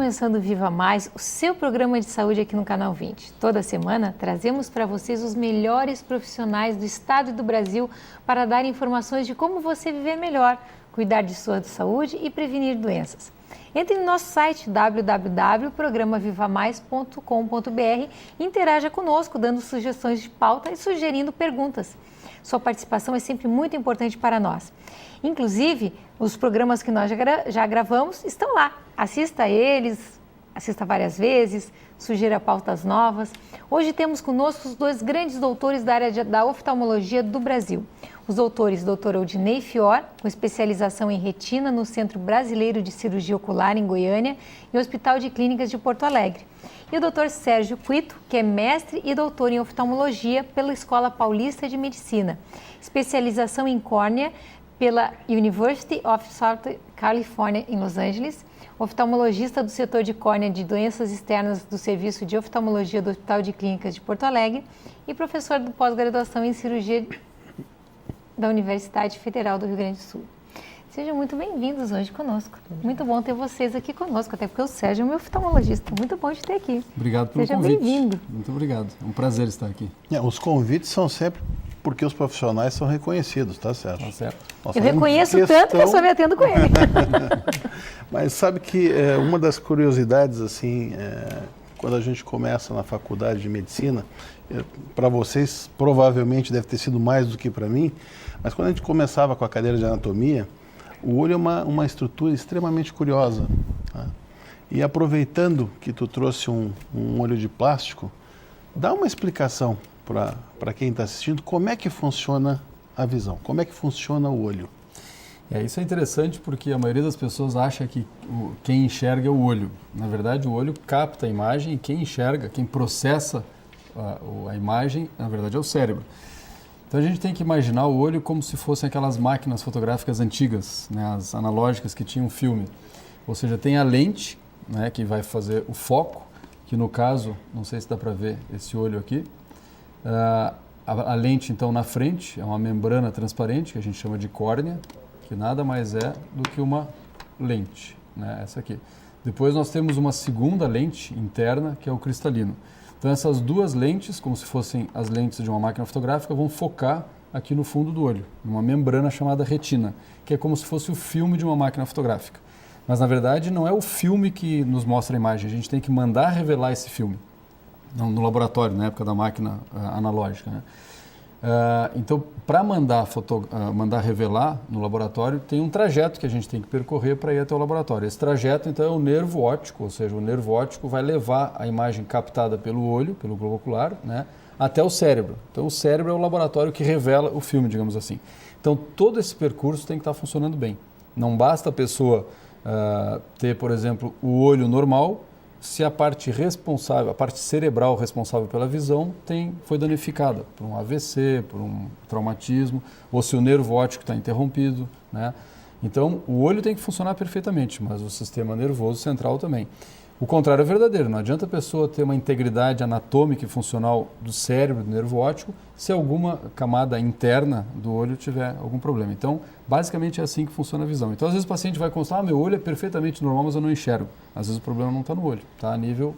começando o Viva Mais, o seu programa de saúde aqui no Canal 20. Toda semana trazemos para vocês os melhores profissionais do estado e do Brasil para dar informações de como você viver melhor, cuidar de sua saúde e prevenir doenças. Entre no nosso site www.programavivamais.com.br e interaja conosco, dando sugestões de pauta e sugerindo perguntas. Sua participação é sempre muito importante para nós. Inclusive, os programas que nós já gravamos estão lá. Assista a eles, assista várias vezes, sugira pautas novas. Hoje temos conosco os dois grandes doutores da área da oftalmologia do Brasil. Os doutores Dr. Odinei Fior, com especialização em retina no Centro Brasileiro de Cirurgia Ocular em Goiânia e Hospital de Clínicas de Porto Alegre. E o Dr. Sérgio Quito, que é mestre e doutor em oftalmologia pela Escola Paulista de Medicina, especialização em córnea pela University of Southern California em Los Angeles, oftalmologista do setor de córnea de doenças externas do Serviço de Oftalmologia do Hospital de Clínicas de Porto Alegre e professor de pós-graduação em cirurgia da Universidade Federal do Rio Grande do Sul. Sejam muito bem-vindos hoje conosco. Muito bom ter vocês aqui conosco, até porque o Sérgio é meu oftalmologista. Muito bom te ter aqui. Obrigado pelo convite. Seja bem-vindo. Muito obrigado. É um prazer estar aqui. Os convites são sempre porque os profissionais são reconhecidos, tá certo? Tá certo. Eu reconheço tanto que eu só me atendo com ele. Mas sabe que uma das curiosidades, assim, quando a gente começa na faculdade de medicina, para vocês provavelmente deve ter sido mais do que para mim, mas quando a gente começava com a cadeira de anatomia, o olho é uma estrutura extremamente curiosa. Tá? E aproveitando que tu trouxe um olho de plástico, dá uma explicação para quem está assistindo como é que funciona a visão, como é que funciona o olho. Isso é interessante porque a maioria das pessoas acha que quem enxerga é o olho. Na verdade, o olho capta a imagem e quem enxerga, quem processa a imagem, na verdade é o cérebro. Então a gente tem que imaginar o olho como se fossem aquelas máquinas fotográficas antigas, né, as analógicas que tinham filme. Ou seja, tem a lente, né, que vai fazer o foco, que no caso, não sei se dá para ver esse olho aqui, a lente então na frente é uma membrana transparente que a gente chama de córnea, que nada mais é do que uma lente, né, essa aqui. Depois nós temos uma segunda lente interna que é o cristalino. Então essas duas lentes, como se fossem as lentes de uma máquina fotográfica, vão focar aqui no fundo do olho, numa membrana chamada retina, que é como se fosse o filme de uma máquina fotográfica. Mas na verdade não é o filme que nos mostra a imagem, a gente tem que mandar revelar esse filme no laboratório, na época da máquina analógica, né? Então, para mandar revelar no laboratório, tem um trajeto que a gente tem que percorrer para ir até o laboratório. Esse trajeto, então, é o nervo óptico, ou seja, o nervo óptico vai levar a imagem captada pelo olho, pelo globo ocular, né, até o cérebro. Então, o cérebro é o laboratório que revela o filme, digamos assim. Então, todo esse percurso tem que estar funcionando bem. Não basta a pessoa ter, por exemplo, o olho normal, se a parte responsável, a parte cerebral responsável pela visão foi danificada por um AVC, por um traumatismo, ou se o nervo óptico está interrompido, né? Então, o olho tem que funcionar perfeitamente, mas o sistema nervoso central também. O contrário é verdadeiro, não adianta a pessoa ter uma integridade anatômica e funcional do cérebro, do nervo óptico, se alguma camada interna do olho tiver algum problema. Então, basicamente é assim que funciona a visão. Então, às vezes o paciente vai constar, meu olho é perfeitamente normal, mas eu não enxergo. Às vezes o problema não está no olho, está a nível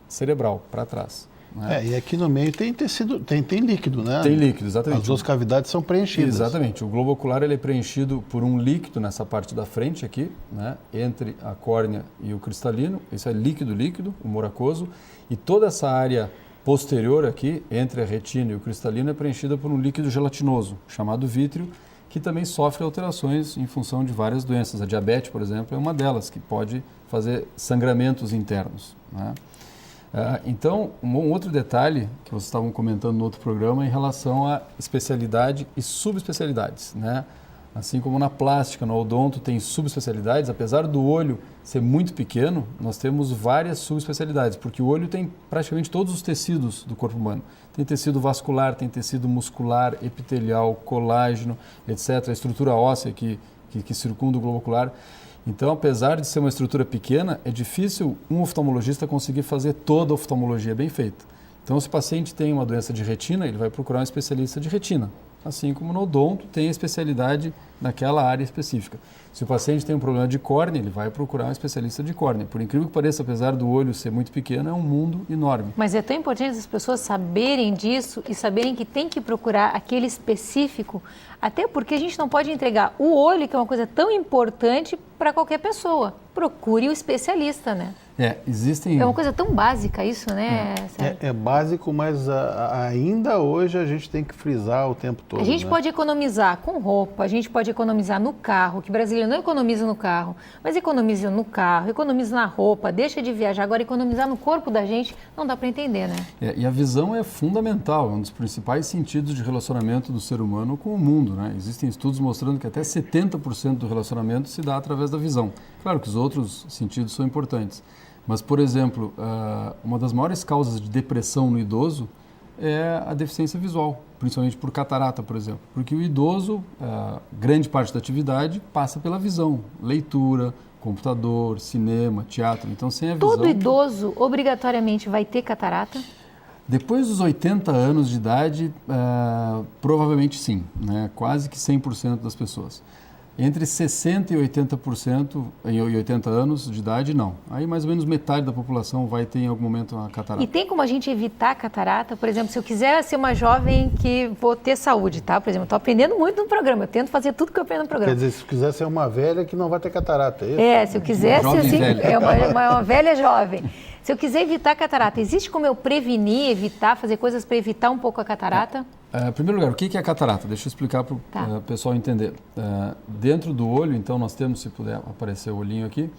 cerebral, para trás. Né? E aqui no meio tem tecido, tem líquido, né? Tem líquido, exatamente. As duas cavidades são preenchidas. Exatamente. O globo ocular ele é preenchido por um líquido nessa parte da frente aqui, né? Entre a córnea e o cristalino. Isso é líquido, o moracoso. E toda essa área posterior aqui, entre a retina e o cristalino, é preenchida por um líquido gelatinoso, chamado vítreo, que também sofre alterações em função de várias doenças. A diabetes, por exemplo, é uma delas, que pode fazer sangramentos internos, né? Então, um outro detalhe que vocês estavam comentando no outro programa é em relação à especialidade e subespecialidades, né? Assim como na plástica, no odonto tem subespecialidades, apesar do olho ser muito pequeno, nós temos várias subespecialidades, porque o olho tem praticamente todos os tecidos do corpo humano. Tem tecido vascular, tem tecido muscular, epitelial, colágeno, etc. A estrutura óssea que circunda o globo ocular. Então, apesar de ser uma estrutura pequena, é difícil um oftalmologista conseguir fazer toda a oftalmologia bem feita. Então, se o paciente tem uma doença de retina, ele vai procurar um especialista de retina, assim como no odonto tem a especialidade naquela área específica. Se o paciente tem um problema de córnea, ele vai procurar um especialista de córnea. Por incrível que pareça, apesar do olho ser muito pequeno, é um mundo enorme. Mas é tão importante as pessoas saberem disso e saberem que tem que procurar aquele específico, até porque a gente não pode entregar o olho, que é uma coisa tão importante, para qualquer pessoa. Procure o especialista, né? Existem... É uma coisa tão básica isso, né? É básico, mas ainda hoje a gente tem que frisar o tempo todo. A gente né? pode economizar com roupa, a gente pode economizar no carro, que brasileiro não economiza no carro, mas economiza no carro, economiza na roupa, deixa de viajar. Agora, economizar no corpo da gente não dá para entender, né? E a visão é fundamental, é um dos principais sentidos de relacionamento do ser humano com o mundo, né? Existem estudos mostrando que até 70% do relacionamento se dá através da visão. Claro que os outros sentidos são importantes. Mas, por exemplo, uma das maiores causas de depressão no idoso é a deficiência visual, principalmente por catarata, por exemplo. Porque o idoso, grande parte da atividade passa pela visão, leitura, computador, cinema, teatro. Então, sem a visão... Todo idoso obrigatoriamente vai ter catarata? Depois dos 80 anos de idade, provavelmente sim, né? Quase que 100% das pessoas. Entre 60% e 80% em 80 anos de idade, não. Aí mais ou menos metade da população vai ter em algum momento uma catarata. E tem como a gente evitar a catarata? Por exemplo, se eu quiser ser uma jovem que vou ter saúde, tá? Por exemplo, eu estou aprendendo muito no programa, eu tento fazer tudo que eu aprendo no programa. Quer dizer, se quiser ser uma velha que não vai ter catarata, é isso? Se eu quiser ser assim, uma velha jovem. Se eu quiser evitar a catarata, existe como eu prevenir, evitar, fazer coisas para evitar um pouco a catarata? Em primeiro lugar, o que é a catarata? Deixa eu explicar para o pessoal entender. Dentro do olho, então, nós temos, se puder aparecer o olhinho aqui,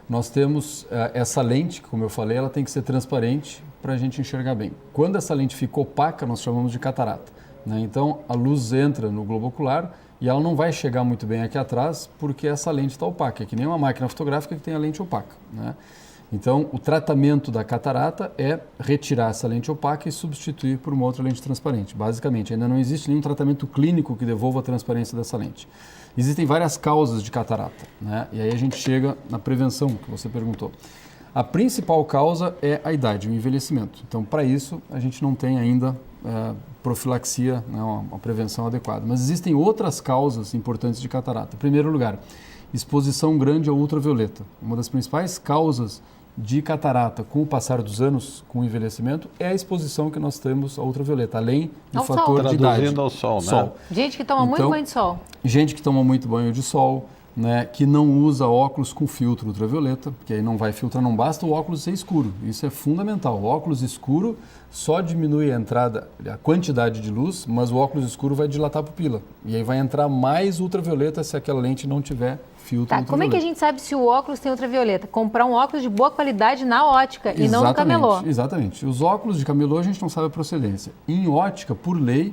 nós temos essa lente, como eu falei, ela tem que ser transparente para a gente enxergar bem. Quando essa lente fica opaca, nós chamamos de catarata, né? Então, a luz entra no globo ocular e ela não vai chegar muito bem aqui atrás porque essa lente está opaca, é que nem uma máquina fotográfica que tem a lente opaca, né? Então, o tratamento da catarata é retirar essa lente opaca e substituir por uma outra lente transparente. Basicamente, ainda não existe nenhum tratamento clínico que devolva a transparência dessa lente. Existem várias causas de catarata, né? E aí a gente chega na prevenção, que você perguntou. A principal causa é a idade, o envelhecimento. Então, para isso, a gente não tem ainda profilaxia, né, uma prevenção adequada. Mas existem outras causas importantes de catarata. Em primeiro lugar, exposição grande ao ultravioleta. Uma das principais causas de catarata com o passar dos anos, com o envelhecimento, é a exposição que nós temos ao ultravioleta, além do fator de idade. Traduzindo ao sol, né? Gente que toma muito banho de sol. Gente que toma muito banho de sol, né, que não usa óculos com filtro ultravioleta, que aí não vai filtrar, não basta o óculos ser escuro. Isso é fundamental. O óculos escuro só diminui a quantidade de luz, mas o óculos escuro vai dilatar a pupila. E aí vai entrar mais ultravioleta se aquela lente não tiver filtro ultravioleta. Como é que a gente sabe se o óculos tem ultravioleta? Comprar um óculos de boa qualidade na ótica e não no camelô. Exatamente. Os óculos de camelô a gente não sabe a procedência. Em ótica, por lei,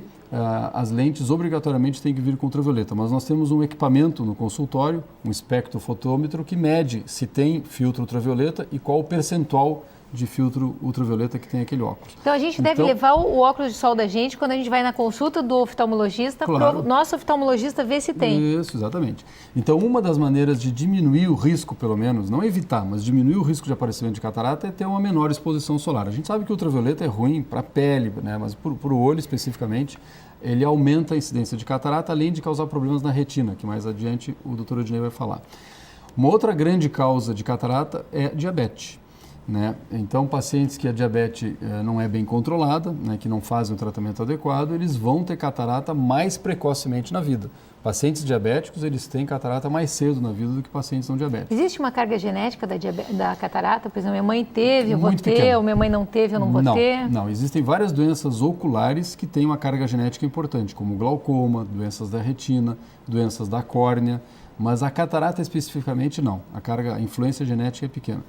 as lentes obrigatoriamente têm que vir com ultravioleta, mas nós temos um equipamento no consultório, um espectrofotômetro, que mede se tem filtro ultravioleta e qual o percentual de filtro ultravioleta que tem aquele óculos. Então a gente deve levar o óculos de sol da gente quando a gente vai na consulta do oftalmologista, claro. Nosso oftalmologista ver se tem. Isso, exatamente. Então uma das maneiras de diminuir o risco, pelo menos, não evitar, mas diminuir o risco de aparecimento de catarata é ter uma menor exposição solar. A gente sabe que o ultravioleta é ruim para a pele, né? Mas para o olho especificamente, ele aumenta a incidência de catarata, além de causar problemas na retina, que mais adiante o Dr. Odinei vai falar. Uma outra grande causa de catarata é diabetes, né? Então, pacientes que a diabetes não é bem controlada, né, que não fazem o tratamento adequado, eles vão ter catarata mais precocemente na vida. Pacientes diabéticos, eles têm catarata mais cedo na vida do que pacientes não diabéticos. Existe uma carga genética da catarata? Por exemplo, minha mãe teve, eu vou ter, pequena. ou minha mãe não teve, eu não vou ter? Não, existem várias doenças oculares que têm uma carga genética importante, como glaucoma, doenças da retina, doenças da córnea, mas a catarata especificamente não. A influência genética é pequena.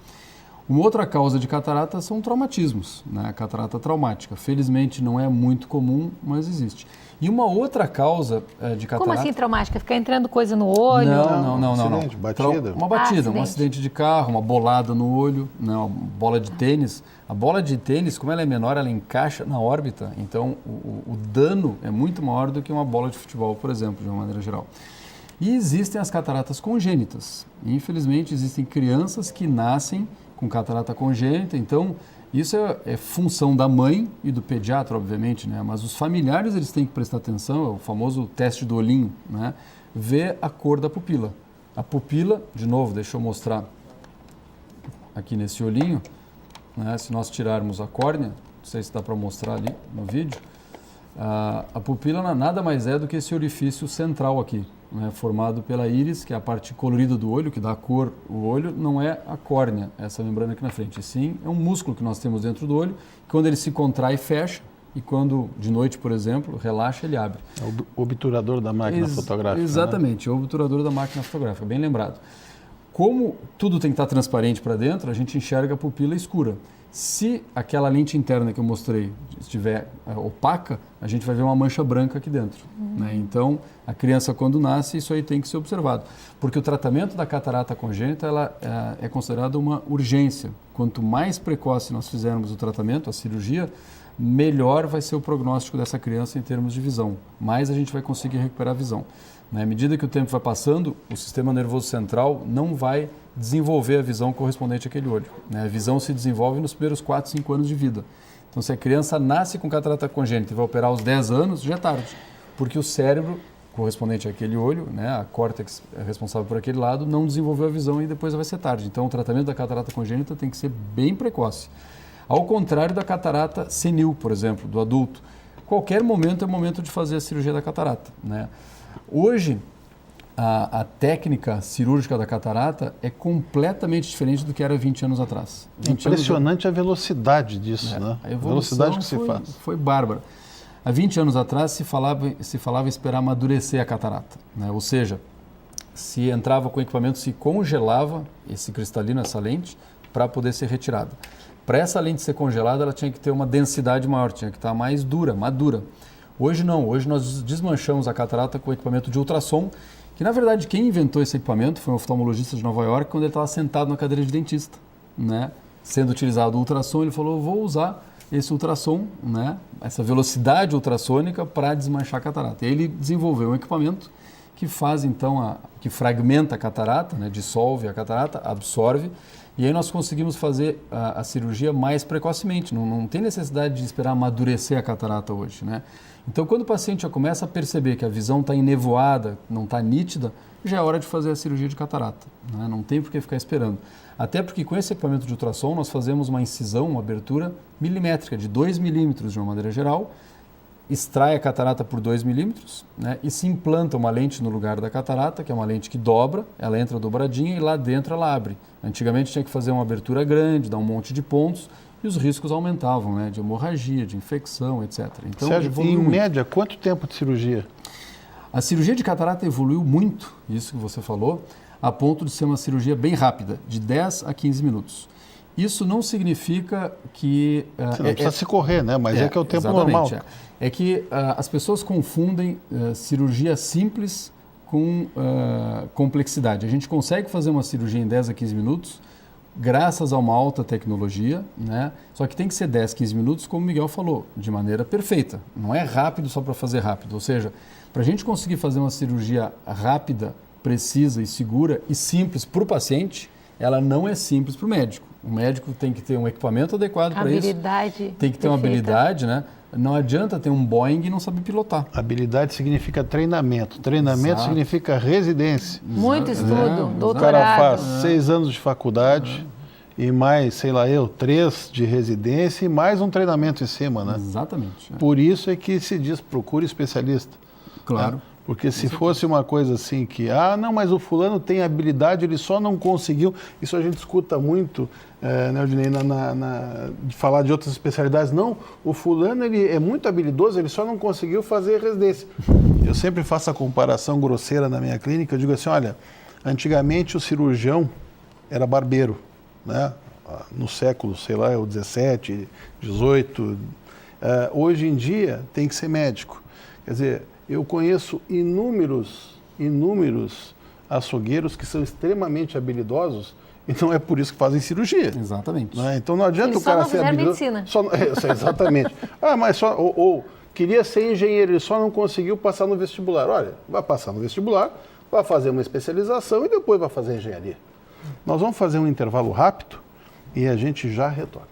Uma outra causa de catarata são traumatismos, né? A catarata traumática. Felizmente não é muito comum, mas existe. E uma outra causa de catarata... Como assim traumática? Ficar entrando coisa no olho? Não. Acidente, batida? Uma batida, um acidente de carro, uma bolada no olho, né? Uma bola de tênis. A bola de tênis, como ela é menor, ela encaixa na órbita. Então, o dano é muito maior do que uma bola de futebol, por exemplo, de uma maneira geral. E existem as cataratas congênitas. Infelizmente, existem crianças que nascem com catarata congênita, então Isso é função da mãe e do pediatra, obviamente, né? Mas os familiares eles têm que prestar atenção, é o famoso teste do olhinho, né? Ver a cor da pupila. A pupila, de novo, deixa eu mostrar aqui nesse olhinho, né? Se nós tirarmos a córnea, não sei se dá para mostrar ali no vídeo, a pupila nada mais é do que esse orifício central aqui, né? Formado pela íris, que é a parte colorida do olho, que dá cor ao olho, não é a córnea, essa membrana aqui na frente, e sim é um músculo que nós temos dentro do olho, que quando ele se contrai, fecha, e quando, de noite, por exemplo, relaxa, ele abre. É o obturador da máquina fotográfica. Exatamente, né? O obturador da máquina fotográfica, bem lembrado. Como tudo tem que estar transparente para dentro, a gente enxerga a pupila escura. Se aquela lente interna que eu mostrei estiver opaca, a gente vai ver uma mancha branca aqui dentro. Né? Então, a criança quando nasce, isso aí tem que ser observado. Porque o tratamento da catarata congênita ela é considerado uma urgência. Quanto mais precoce nós fizermos o tratamento, a cirurgia, melhor vai ser o prognóstico dessa criança em termos de visão. Mais a gente vai conseguir recuperar a visão. À medida que o tempo vai passando, o sistema nervoso central não vai desenvolver a visão correspondente àquele olho. A visão se desenvolve nos primeiros 4, 5 anos de vida. Então, se a criança nasce com catarata congênita e vai operar aos 10 anos, já é tarde. Porque o cérebro correspondente àquele olho, né, a córtex responsável por aquele lado, não desenvolveu a visão e depois vai ser tarde. Então, o tratamento da catarata congênita tem que ser bem precoce. Ao contrário da catarata senil, por exemplo, do adulto. Qualquer momento é o momento de fazer a cirurgia da catarata, né? Hoje, a técnica cirúrgica da catarata é completamente diferente do que era 20 anos atrás. Impressionante a velocidade disso, né? A velocidade que se faz. Foi bárbara. Há 20 anos atrás se falava em esperar amadurecer a catarata, né? Ou seja, se entrava com o equipamento, se congelava esse cristalino, essa lente, para poder ser retirada. Para essa lente ser congelada, ela tinha que ter uma densidade maior, tinha que estar mais dura, madura. Hoje não, hoje nós desmanchamos a catarata com equipamento de ultrassom, que na verdade quem inventou esse equipamento foi um oftalmologista de Nova York, quando ele estava sentado na cadeira de dentista, né? Sendo utilizado o ultrassom, ele falou, vou usar esse ultrassom, né? Essa velocidade ultrassônica para desmanchar a catarata. E ele desenvolveu um equipamento que faz então, que fragmenta a catarata, né? Dissolve a catarata, absorve, e aí nós conseguimos fazer a cirurgia mais precocemente, não tem necessidade de esperar amadurecer a catarata hoje, né? Então, quando o paciente já começa a perceber que a visão está enevoada, não está nítida, já é hora de fazer a cirurgia de catarata, né? Não tem por que ficar esperando. Até porque com esse equipamento de ultrassom nós fazemos uma incisão, uma abertura milimétrica de 2 milímetros de uma maneira geral, extrai a catarata por 2 milímetros, né? E se implanta uma lente no lugar da catarata, que é uma lente que dobra, ela entra dobradinha e lá dentro ela abre. Antigamente tinha que fazer uma abertura grande, dar um monte de pontos, e os riscos aumentavam, né? De hemorragia, de infecção, etc. Então, Sérgio, em média, quanto tempo de cirurgia? A cirurgia de catarata evoluiu muito, isso que você falou, a ponto de ser uma cirurgia bem rápida, de 10 a 15 minutos. Isso não significa que... Você não precisa se correr, né? Mas é que é o tempo normal. É que as pessoas confundem cirurgia simples com complexidade. A gente consegue fazer uma cirurgia em 10 a 15 minutos, graças a uma alta tecnologia, né? Só que tem que ser 10, 15 minutos, como o Miguel falou, de maneira perfeita. Não é rápido só para fazer rápido. Ou seja, para a gente conseguir fazer uma cirurgia rápida, precisa e segura e simples para o paciente, ela não é simples para o médico. O médico tem que ter um equipamento adequado para isso. Habilidade. Tem que ter uma habilidade, né? Não adianta ter um Boeing e não saber pilotar. Habilidade significa treinamento. Treinamento significa residência. Muito estudo, doutorado. O cara faz 6 anos de faculdade e mais, sei lá 3 de residência e mais um treinamento em cima, né? Exatamente. Por isso é que se diz, procure especialista. Claro. Né? Porque se fosse uma coisa assim que, não, mas o fulano tem habilidade, ele só não conseguiu. Isso a gente escuta muito, né, Odinei, de falar de outras especialidades. Não, o fulano ele é muito habilidoso, ele só não conseguiu fazer residência. Eu sempre faço a comparação grosseira na minha clínica, eu digo assim, olha, antigamente o cirurgião era barbeiro, né? No século, sei lá, o 17, 18. Hoje em dia tem que ser médico. Quer dizer, eu conheço inúmeros açougueiros que são extremamente habilidosos e não é por isso que fazem cirurgia. Exatamente. Né? Então não adianta o cara ser habilidoso. Medicina. Exatamente. Mas só ou queria ser engenheiro, ele só não conseguiu passar no vestibular. Olha, vai passar no vestibular, vai fazer uma especialização e depois vai fazer engenharia. Nós vamos fazer um intervalo rápido e a gente já retorna.